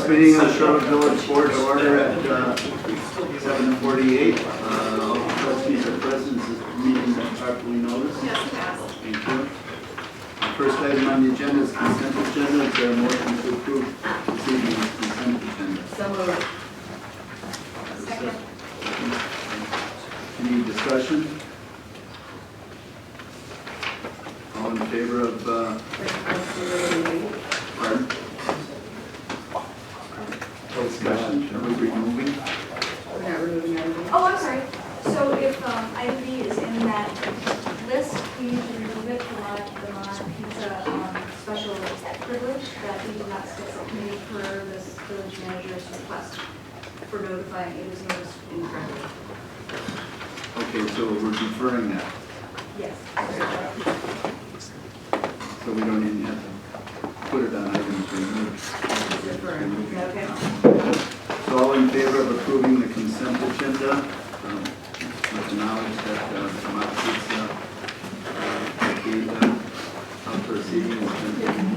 meeting of the Shorewood Village Board to order at 7:48. All the trustees are present. Is this meeting properly noticed? Yes, it has. Thank you. The first item on the agenda is consent agenda. Is there a motion to approve this evening's consent agenda? So moved. Second. Any discussion? All in favor of, pardon? Discussion, are we removing? We're not removing everything. Oh, I'm sorry. So if item B is in that list, we need to remove it from the pizza special privilege that we do not stick subcommittee per this village manager's request for notifying, it was noticed incorrectly. Okay, so we're deferring that, Yes. so we don't even have to put it on items removed. Deferring. Okay. So all in favor of approving the consent agenda, with the knowledge that Vermont Pizza, the outdoor seating has been taken.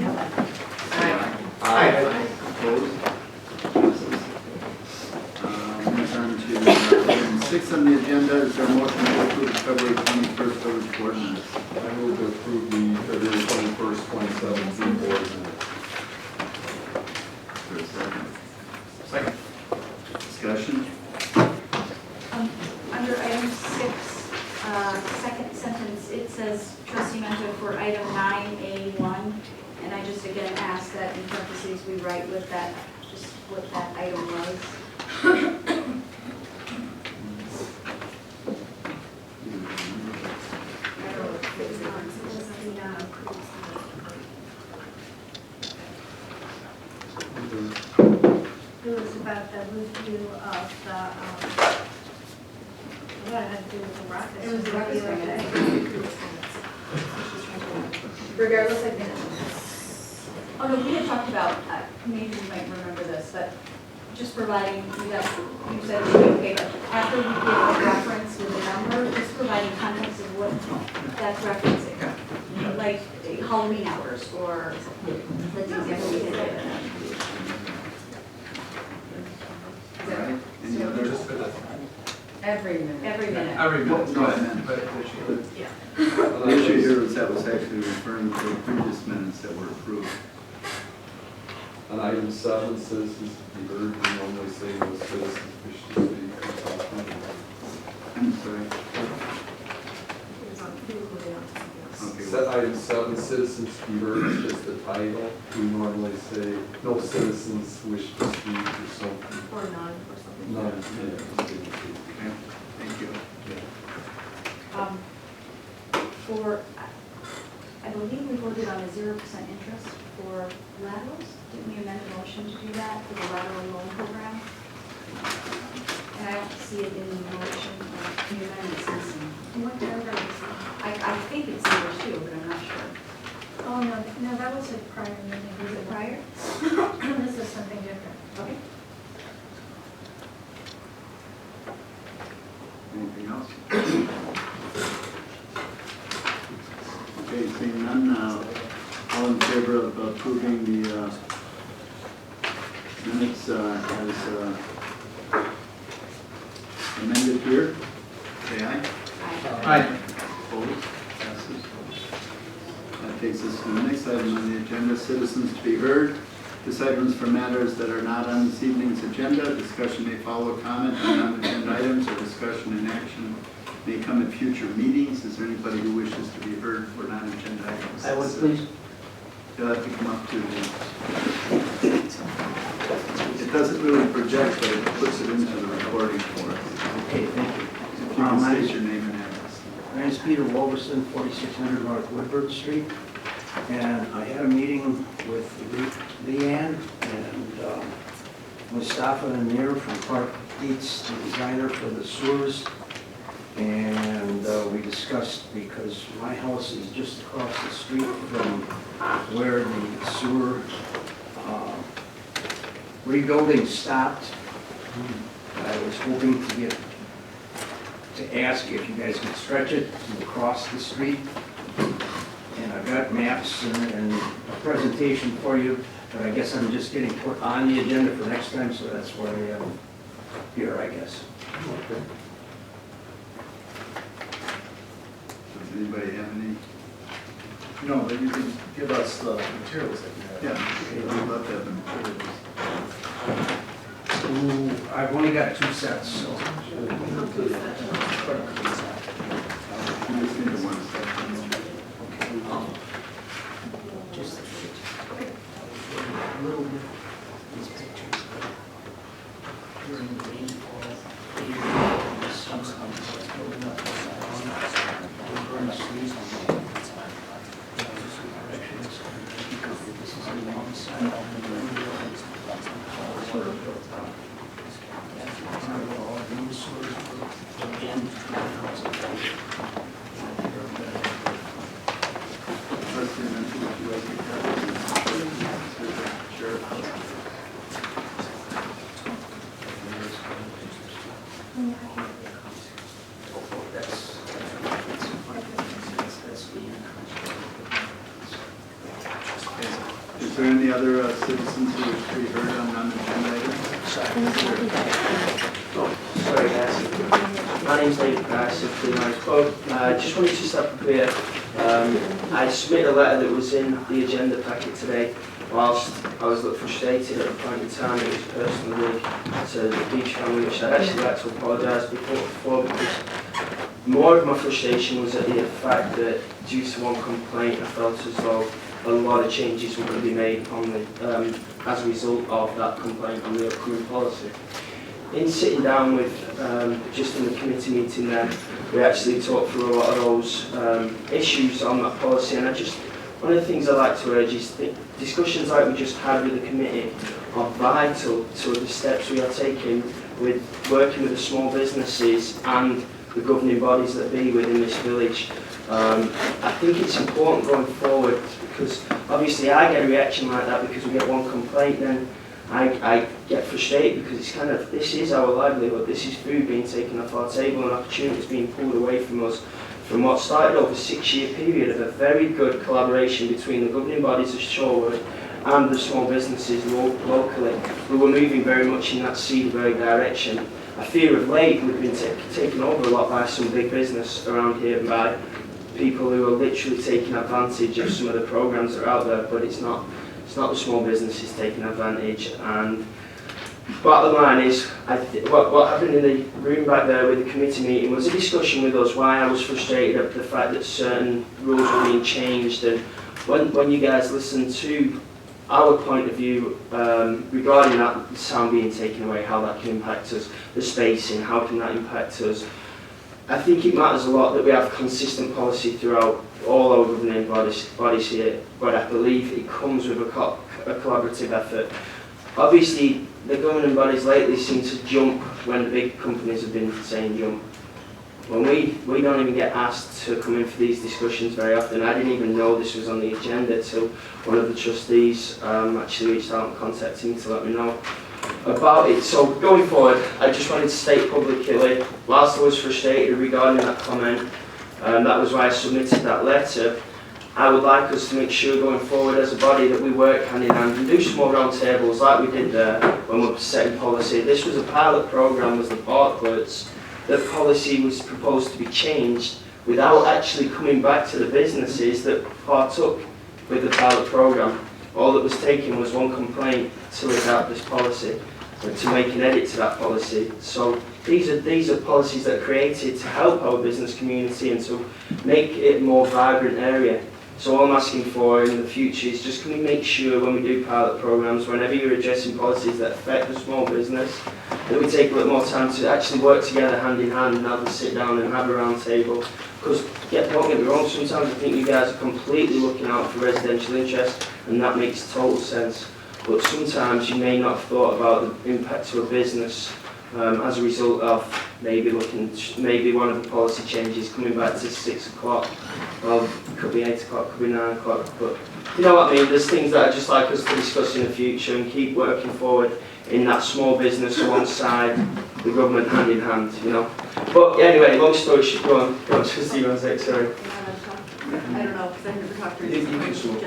Say aye. Opposed? Passes. Moves on to item 6 on the agenda. Is there a motion to approve the February 21st village board minutes? I move to approve the February 21st, 2017 board minutes. Is there a second? Second. Discussion? Under item 6, second sentence, it says trustee Mento for item 9A1, and I just again ask that in parentheses we write with that, just what that item was. It was about the review of the, what had to do with the breakfast. It was the breakfast Review of Regardless, I think. Oh no, we had talked about, maybe you might remember this, but just providing, you said it would be okay, but after we give a reference with a number, just providing context of what that's referencing. Like Halloween hours or, let's example, we did it. All right, any other? Every minute. Every minute. Every No, I meant, but Yeah. the issue here was that was actually referring to the previous minutes that were approved. on item 7, citizens to be heard, we normally say no citizens wish to speak. I'm sorry. Okay, Set item 7, citizens to be heard is just the title. We normally say no citizens wish to speak or something. Or none, or something. None. okay, thank you. For, I believe we voted on a 0% interest for laterals. Didn't we amend the motion to do that for the lateral loan program? And I don't see it in the motion. Can you amend it since? What number is it? I think it's number 2, but I'm not sure. Oh, no, that was a prior meeting. Was it prior? This is something different. Okay. Anything else? Okay, seeing none, all in favor of approving the minutes as amended here, say aye. Aye. Opposed? Passes. That takes us to the next item on the agenda, citizens to be heard. This item is for matters that are not on this evening's agenda. Discussion may follow comment on non-agenda items, or discussion and action may come at future meetings. Is there anybody who wishes to be heard for non-agenda items? I would, please. You'll have to come up to the, it doesn't really project, but it puts it into the recording for us. Okay, thank you. If you can My state your name and address. name is Peter Wolverson, 4600 North Woodward Street. And I had a meeting with Leanne and Mustafa and Amir from Clark Dietz, the designer for the sewers. And we discussed, because my house is just across the street from where the sewer rebuilding stopped. I was hoping to ask if you guys could stretch it across the street. And I've got maps and presentation for you, but I guess I'm just getting put on the agenda for next time, so that's why I am here, I guess. Okay. Does anybody have any? No, but you can give us the materials that you have. Yeah, we'd love to have the materials. Ooh, I've only got 2 sets, so. You just need the one section. Just a little bit, these pictures. During the rainfall, the sun's coming, so it's building up. We're in a freeze on the this is on the wrong side of the window. Sort of built up. That's not all, and sort of, again, Trustee mentioned that you like to cover. Sure. Is there any other citizens who wish to be heard on non-agenda items? Sorry guys, my name's David Price of Clean Eyes Pub. I just wanted to stop up here. I submitted a letter that was in the agenda packet today. Whilst I was a little frustrated at the point in time, it was personally to the beach family, which I'd actually like to apologise for, because more of my frustration was at the fact that due to one complaint I felt as though a lot of changes were going to be made on the, as a result of that complaint on the upcoming policy. In sitting down with, just in the committee meeting there, we actually talked through a lot of those issues on that policy, and one of the things I like to urge is that discussions like we just had with the committee are vital to the steps we are taking with working with the small businesses and the governing bodies that be within this village. I think it's important going forward, because obviously I get a reaction like that because we get one complaint, then I get frustrated because it's kind of, this is our livelihood, this is food being taken off our table and opportunities being pulled away from us from what started over a 6-year period of a very good collaboration between the governing bodies of Shorewood and the small businesses locally, who were moving very much in that Cedarburg direction. I fear of late we've been taken over a lot by some big business around here and by people who are literally taking advantage of some of the programs that are out there, but it's not the small businesses taking advantage. And bottom line is, what happened in the room back there with the committee meeting was a discussion with us why I was frustrated at the fact that certain rules were being changed, and when you guys listen to our point of view regarding that sound being taken away, how that can impact us, the spacing, how can that impact us. I think it matters a lot that we have consistent policy throughout all our governing bodies here, but I believe it comes with a collaborative effort. Obviously, the governing bodies lately seem to jump when the big companies have been saying jump. When we don't even get asked to come in for these discussions very often. I didn't even know this was on the agenda till one of the trustees actually reached out and contacted me to let me know about it. So going forward, I just wanted to state publicly, whilst I was frustrated regarding that comment, that was why I submitted that letter, I would like us to make sure going forward as a body that we work hand in hand and do some more round tables like we did there when we were setting policy. This was a pilot programme, was the Bartletts. The policy was proposed to be changed without actually coming back to the businesses that partook with the pilot programme. All that was taken was one complaint to adapt this policy and to make an edit to that policy. So these are policies that are created to help our business community and to make it a more vibrant area. So all I'm asking for in the future is just can we make sure when we do pilot programs, whenever you're addressing policies that affect the small business, that we take a little more time to actually work together hand in hand and have a sit down and have a round table. Because don't get me wrong, sometimes I think you guys are completely looking out for residential interest, and that makes total sense. But sometimes you may not have thought about the impact to a business as a result of maybe one of the policy changes coming back to 6 o'clock. Well, it could be 8 o'clock, could be 9 o'clock, but you know what I mean? There's things that I'd just like us to discuss in the future and keep working forward in that small business alongside the government hand in hand, you know. But anyway, long story short, go on, Trustee Rozek, sorry. I don't know, because I've never talked to You can her. smoke.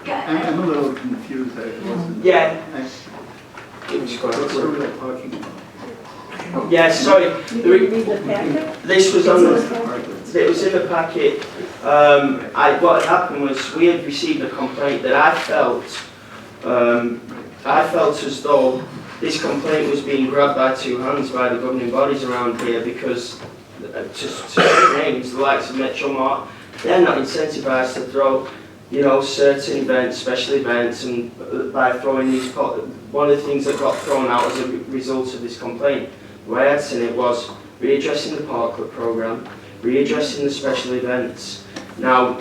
Yeah, I'm a little confused, I wasn't. Yeah. I- It was quite What were clear. we talking about? Yeah, sorry. You didn't read the packet? This was on the, it was in the packet. What had happened was we had received a complaint that I felt as though this complaint was being grabbed by two hands by the governing bodies around here because, to names, the likes of Metro Mart, they're not incentivised to throw, certain events, special events, and by throwing these, one of the things that got thrown out as a result of this complaint, the way I'd seen it was readdressing the Park Club programme, readdressing the special events. Now,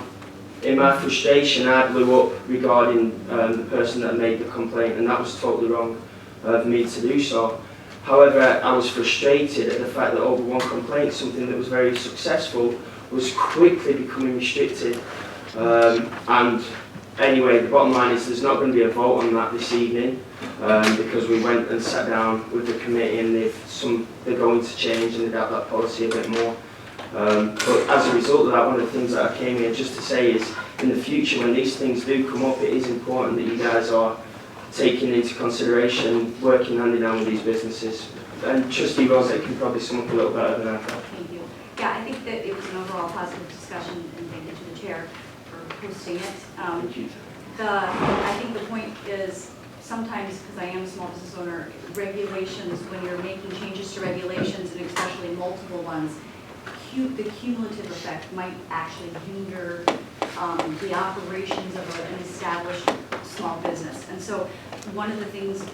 in my frustration, I blew up regarding the person that made the complaint, and that was totally wrong of me to do so. However, I was frustrated at the fact that over one complaint, something that was very successful, was quickly becoming restricted. And anyway, the bottom line is there's not going to be a vote on that this evening because we went and sat down with the committee and they're going to change and adapt that policy a bit more. But as a result of that, one of the things that I came here just to say is in the future when these things do come up, it is important that you guys are taking into consideration working hand in hand with these businesses. And Trustee Rosette can probably sum up a little better than I can. Thank you. Yeah, I think that it was an overall positive discussion, and thank you to the chair for hosting it. Thank you. I think the point is sometimes, because I am a small business owner, regulations, when you're making changes to regulations, and especially multiple ones, the cumulative effect might actually hinder the operations of an established small business. And so one of the things,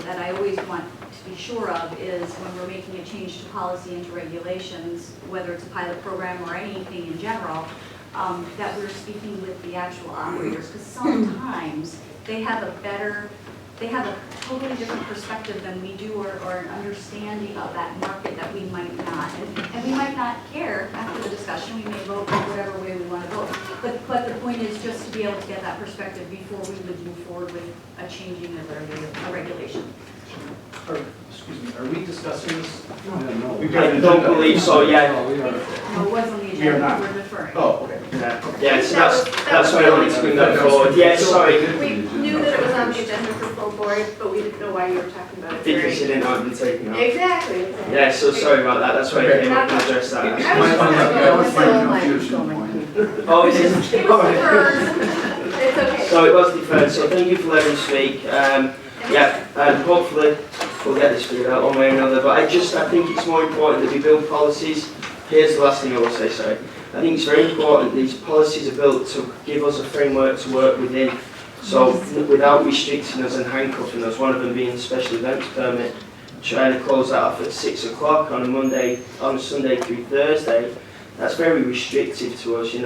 that I always want to be sure of is when we're making a change to policy and to regulations, whether it's a pilot program or anything in general, that we're speaking with the actual operators, because sometimes they have a totally different perspective than we do, or an understanding of that market that we might not. And we might not care after the discussion, we may vote whatever way we want to vote. But the point is just to be able to get that perspective before we would move forward with a changing of a regulation. Excuse me, are we discussing this? No. I don't believe so, yeah. No, it was on the We are agenda, not. we're deferring. Oh, okay. Yeah, so that's why I wanted to bring that forward. Yeah, sorry. We knew that it was on the agenda for full board, but we didn't know why you were talking about it. Because you didn't have been taken out. Exactly. Yeah, so sorry about that. That's why I came up and addressed I that. was That was my just confusion. Oh, it is. It was deferred. It's okay. So it was deferred, so thank you for letting me speak. Yeah, and hopefully we'll get this figured out one way or another, but I think it's more important that we build policies. Here's the last thing I will say, sorry. I think it's very important these policies are built to give us a framework to work within, so without restricting us and handcuffing us, one of them being the special events permit, trying to close that off at 6 o'clock on a Sunday through Thursday. That's very restrictive to us, and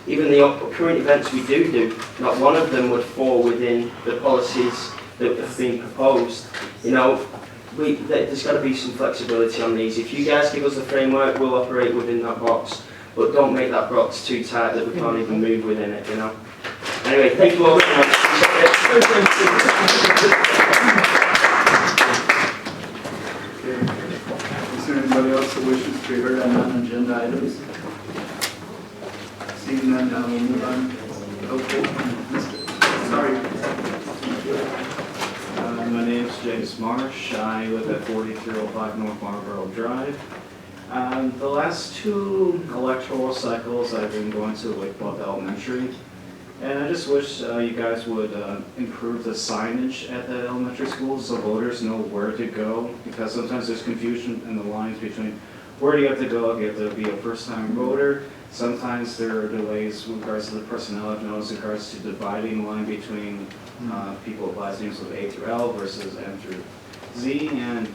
even the current events we do, not one of them would fall within the policies that have been proposed. There's got to be some flexibility on these. If you guys give us the framework, we'll operate within that box, but don't make that box too tight that we can't even move within it, Anyway, thank you all very much. Okay. Is there anybody else that wishes to be heard on non-agenda items? Seeing none, now we'll move on. Okay, sorry. My name's James Marsh. I live at 4305 North Marlboro Drive. The last two electoral cycles I've been going to Lake Bluff Elementary, and I just wish you guys would improve the signage at the elementary school so voters know where to go, because sometimes there's confusion in the lines between where do you have to go if you have to be a first-time voter. Sometimes there are delays with regards to the personnel I've noticed in regards to dividing the line between people with last names with A through L versus M through Z, and